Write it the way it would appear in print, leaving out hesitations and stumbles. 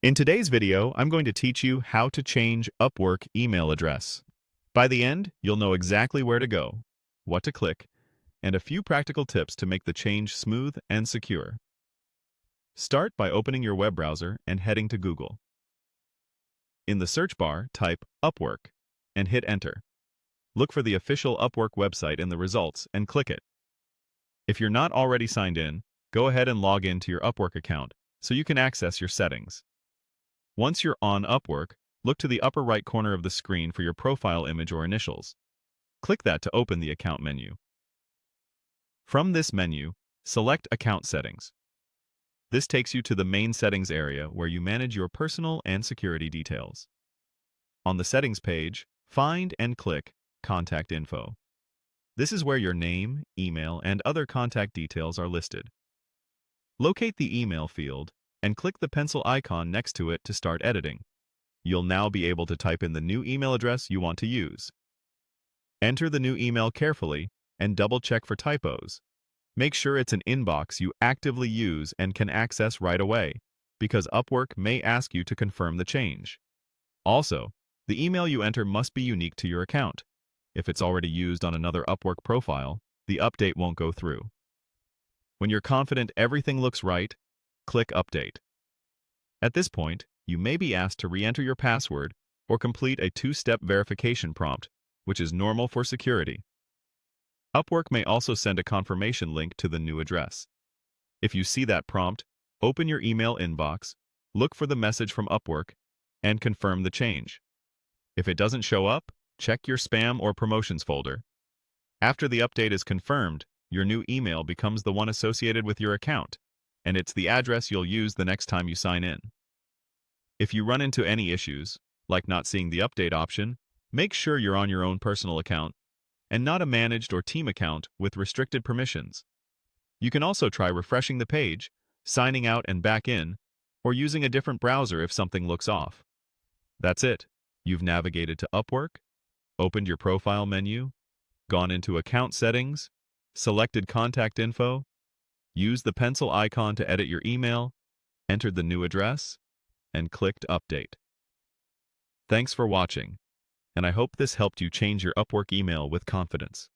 In today's video, I'm going to teach you how to change Upwork email address. By the end, you'll know exactly where to go, what to click, and a few practical tips to make the change smooth and secure. Start by opening your web browser and heading to Google. In the search bar, type Upwork and hit Enter. Look for the official Upwork website in the results and click it. If you're not already signed in, go ahead and log in to your Upwork account so you can access your settings. Once you're on Upwork, look to the upper right corner of the screen for your profile image or initials. Click that to open the account menu. From this menu, select Account Settings. This takes you to the main settings area where you manage your personal and security details. On the settings page, find and click Contact Info. This is where your name, email, and other contact details are listed. Locate the email field and click the pencil icon next to it to start editing. You'll now be able to type in the new email address you want to use. Enter the new email carefully and double-check for typos. Make sure it's an inbox you actively use and can access right away, because Upwork may ask you to confirm the change. Also, the email you enter must be unique to your account. If it's already used on another Upwork profile, the update won't go through. When you're confident everything looks right, click Update. At this point, you may be asked to re-enter your password or complete a two-step verification prompt, which is normal for security. Upwork may also send a confirmation link to the new address. If you see that prompt, open your email inbox, look for the message from Upwork, and confirm the change. If it doesn't show up, check your spam or promotions folder. After the update is confirmed, your new email becomes the one associated with your account, and it's the address you'll use the next time you sign in. If you run into any issues, like not seeing the update option, make sure you're on your own personal account and not a managed or team account with restricted permissions. You can also try refreshing the page, signing out and back in, or using a different browser if something looks off. That's it. You've navigated to Upwork, opened your profile menu, gone into account settings, selected contact info, used the pencil icon to edit your email, entered the new address, and clicked Update. Thanks for watching, and I hope this helped you change your Upwork email with confidence.